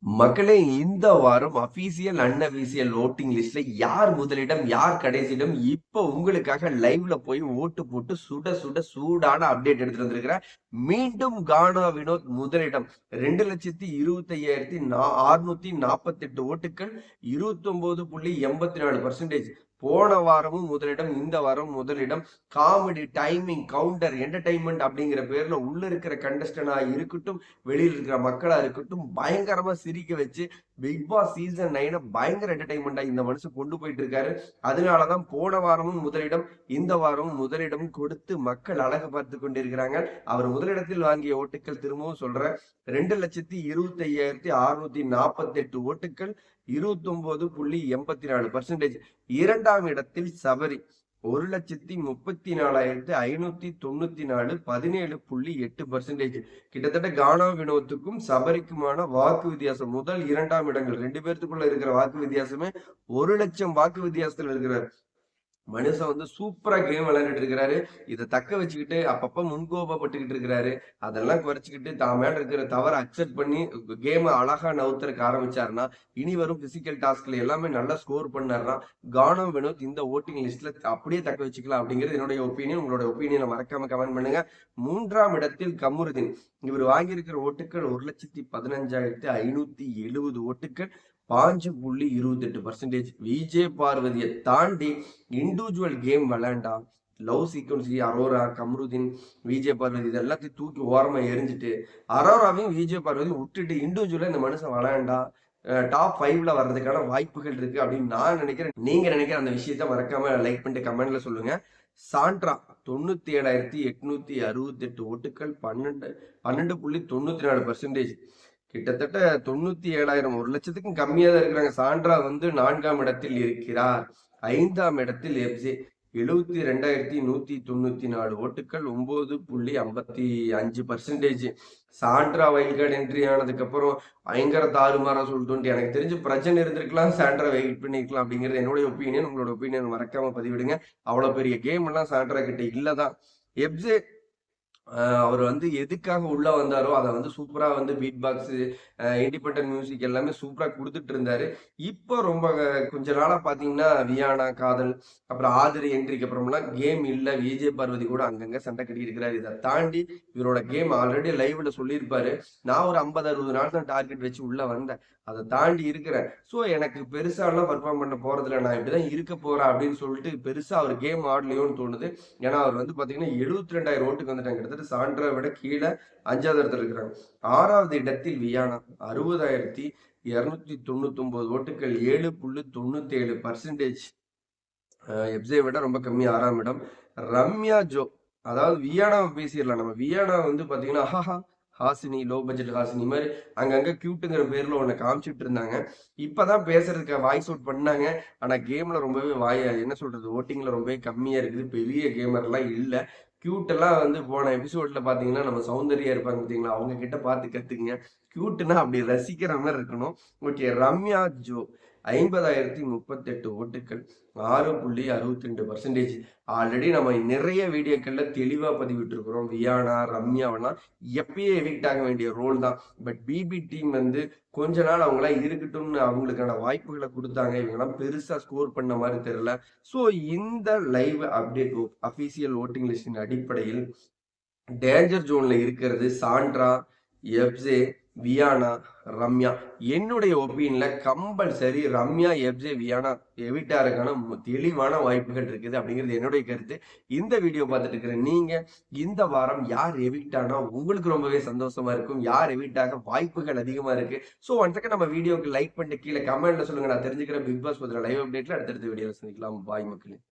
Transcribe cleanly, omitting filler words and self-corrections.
மக்களே, இந்த வாரம் அபிஷியல் அன்அபிஷியல் ஓட்டிங் லிஸ்ட்ல யார் முதலிடம் யார் கடைசியிடம் இப்ப உங்களுக்காக லைவ்ல போய் ஓட்டு போட்டு சுட சுட சூடான அப்டேட் எடுத்துட்டு வந்திருக்கிறேன். மீண்டும் கானா வினோத் முதலிடம் 2,25,648 ஓட்டுகள், 29.84%. போன வாரமும் முதலிடம், இந்த வாரம் முதலிடம். காமெடி, டைமிங், கவுண்டர், என்டர்டைன்மெண்ட் அப்படிங்கிற பேர்ல உள்ள இருக்கிற கண்டஸ்டனா இருக்கட்டும், வெளியில் இருக்கிற மக்களா இருக்கட்டும், பயங்கரமா சிரிக்க வச்சு பிக் பாஸ் சீசன் 9 பயங்கர என்டர்டைன்மெண்டா இந்த மனுஷன் கொண்டு போயிட்டு இருக்காரு. அதனாலதான் போன வாரமும் முதலிடம், இந்த வாரமும் முதலிடம் கொடுத்து மக்கள் அழகு பார்த்து கொண்டிருக்கிறாங்க. அவர் முதலிடத்தில் வாங்கிய ஓட்டுக்கள் திரும்பவும் சொல்றேன், 2,25,648 ஓட்டுக்கள், 29.84%. இரண்டாம் இடத்தில் சபரி 1,34,594, 17.8%. கிட்டத்தட்ட கானா வினோத்துக்கும் சபரிக்குமான வாக்கு வித்தியாசம், முதல் இரண்டாம் இடங்கள் ரெண்டு பேர்த்துக்குள்ள இருக்கிற வாக்கு வித்தியாசமே 1,00,000 வாக்கு வித்தியாசத்துல இருக்கிறார். மனுஷன் வந்து சூப்பரா கேம் விளையாண்டுட்டு இருக்கிறாரு. இதை தக்க வச்சுக்கிட்டு அப்பப்ப முன்கோபப்பட்டுக்கிட்டு இருக்கிறாரு. அதெல்லாம் குறைச்சிக்கிட்டு தான் மேல இருக்கிற தவறை அக்செப்ட் பண்ணி கேமை அழகா நவுத்தறக்கு ஆரம்பிச்சாருன்னா, இனி வரும் பிசிக்கல் டாஸ்க்ல எல்லாமே நல்லா ஸ்கோர் பண்ணாருன்னா, கானா வினோத் இந்த ஓட்டிங் லிஸ்ட்ல அப்படியே தக்க வச்சுக்கலாம் அப்படிங்கிறது என்னுடைய ஒப்பீனியன். உங்களோட ஒப்பீனியனை மறக்காம கமெண்ட் பண்ணுங்க. மூன்றாம் இடத்தில் கமருதீன், இவர் வாங்கியிருக்கிற ஓட்டுகள் 1,15,570 ஓட்டுகள், 5.28%. விஜய் பார்வதியை தாண்டி இண்டிவிஜுவல் கேம் விளையாண்டா, லவ் சீக்வன்ஸ் அரோரா, கமருதீன், விஜய் பார்வதி இது எல்லாத்தையும் தூக்கி ஓரமா எரிஞ்சிட்டு, அரோராவையும் விஜய் பார்வதி விட்டுட்டு இண்டிவிஜுவலா இந்த மனுஷன் விளையாண்டா டாப் 5ல வர்றதுக்கான வாய்ப்புகள் இருக்கு அப்படின்னு நான் நினைக்கிறேன். நீங்க நினைக்கிற அந்த விஷயத்த மறக்காம லைக் பண்ணிட்டு கமெண்ட்ல சொல்லுங்க. சாண்ட்ரா 97,868 ஓட்டுகள், 12.94%. கிட்டத்தட்ட 97,000, 1,00,000க்கும் கம்மியா தான் இருக்கிறாங்க. சாண்ட்ரா வந்து 4ஆம் இடத்தில் இருக்கிறார். 5ஆம் இடத்தில் எப்ஜே 72,194 ஓட்டுகள், 9.55%. சாண்ட்ரா வைல்ட் கார்டு என்ட்ரி ஆனதுக்கு அப்புறம் பயங்கர தாறுமாறா சொல்லிட்டு எனக்கு தெரிஞ்சு பிரச்சனை இருந்திருக்கலாம், சாண்ட்ரா வெயிட் பண்ணிருக்கலாம் அப்படிங்கிறது என்னுடைய ஒப்பீனியன். உங்களோட ஒப்பீனியன் மறக்காம பதிவிடுங்க. அவ்வளவு பெரிய கேம் எல்லாம் சாண்ட்ரா கிட்ட இல்லதான். எப்ஜே அவர் வந்து எதுக்காக உள்ள வந்தாரோ அதை வந்து சூப்பரா வந்து பீட் பாக்ஸ், இண்டிபெண்டன்ட் மியூசிக் எல்லாமே சூப்பரா கொடுத்துட்டு இருந்தாரு. இப்போ ரொம்ப கொஞ்ச நாளா பாத்தீங்கன்னா வியானா காதல், அப்புறம் ஆதிரி என்ட்ரிக்கு அப்புறம்லாம் கேம் இல்ல. விஜய் பார்வதி கூட அங்கங்க சண்டை கட்டி இருக்கிறாரு. இதை தாண்டி இவரோட கேம் ஆல்ரெடி லைவ்ல சொல்லியிருப்பாரு, நான் ஒரு 50-60 நாள் தான் டார்கெட் வச்சு உள்ள வந்தேன், அதை தாண்டி இருக்கிறேன். ஸோ எனக்கு பெருசா எல்லாம் பர்ஃபார்ம் பண்ண போறதில்ல, நான் இப்படிதான் இருக்க போறேன் அப்படின்னு சொல்லிட்டு பெருசா அவர் கேம் ஆடலையோன்னு தோணுது. ஏன்னா அவர் வந்து பாத்தீங்கன்னா 72,000 ஓட்டுக்கு வந்துட்டாங்க. கிட்டத்தட்ட சாண்ட்ரா விட கீழே 5வது இடத்துல இருக்கிறாங்க. 6வது இடத்தில் வியானா 60,299 ஓட்டுகள், 7.97%. எப்ஜே விட ரொம்ப கம்மி 6ஆம் இடம். ரம்யா ஜோ, அதாவது வியானாவை பேசிடலாம் நம்ம. வியானா வந்து பாத்தீங்கன்னா ஹாசினி, லோ பட்ஜெட் ஹாசினி மாதிரி அங்கங்க கியூட்டுங்கிற பேர்ல ஒண்ணு காமிச்சிட்டு இருந்தாங்க. இப்பதான் பேசுறதுக்கு வாய்ஸ் அவுட் பண்ணாங்க. ஆனா கேம்ல ரொம்பவே என்ன சொல்றது, ஓட்டிங்ல ரொம்பவே கம்மியா இருக்குது. பெரிய கேமர்லாம் இல்ல. கியூட் எல்லாம் வந்து போன எபிசோட்ல பாத்தீங்கன்னா நம்ம சௌந்தர்யா இருப்பாங்க பாத்தீங்களா, அவங்க கிட்ட பார்த்து கத்துக்குங்க. கியூட்னா அப்படி ரசிக்கிற மாதிரி இருக்கணும். ஓகே, ரம்யா ஜோ 50,038 ஓட்டுகள், 6.62%. ஆல்ரெடி நம்ம நிறைய வீடியோக்கள்ல தெளிவா பதிவிட்டு இருக்கிறோம். வியானா, ரம்யாவெல்லாம் எப்பயே எவிக்ட் ஆக வேண்டிய ரோல் தான். பட் பிபி டீம் வந்து கொஞ்ச நாள் அவங்களா இருக்கட்டும்னு அவங்களுக்கான வாய்ப்புகளை கொடுத்தாங்க. இவங்கெல்லாம் பெருசா ஸ்கோர் பண்ண மாதிரி தெரியல. ஸோ இந்த லைவ் அப்டேட் அபிஷியல் ஓட்டிங் லிஸ்டின் அடிப்படையில் டேஞ்சர் ஜோன்ல இருக்கிறது சாண்ட்ரா, எப்ஜே, வியானா, ரம்யா. என்னுடைய ஒப்பீனியன்ல கம்பல்சரி ரம்யா, எப்ஜே, வியானா எவிட்டாருக்கான தெளிவான வாய்ப்புகள் இருக்குது அப்படிங்கிறது என்னுடைய கருத்து. இந்த வீடியோ பார்த்துட்டு இருக்கிற நீங்க இந்த வாரம் யார் எவிக்ட் ஆனா உங்களுக்கு ரொம்பவே சந்தோஷமா இருக்கும், யார் எவிக்ட் ஆக வாய்ப்புகள் அதிகமா இருக்கு? ஸோ ஒன் செகண்ட் நம்ம வீடியோக்கு லைக் பண்ணிட்டு கீழே கமெண்ட்ல சொல்லுங்க. நான் தெரிஞ்சுக்கிறேன். பிக் பாஸ் பத்திர லைவ் அப்டேட்ல அடுத்தடுத்த வீடியோல சந்திக்கலாம். பாய் மக்களே.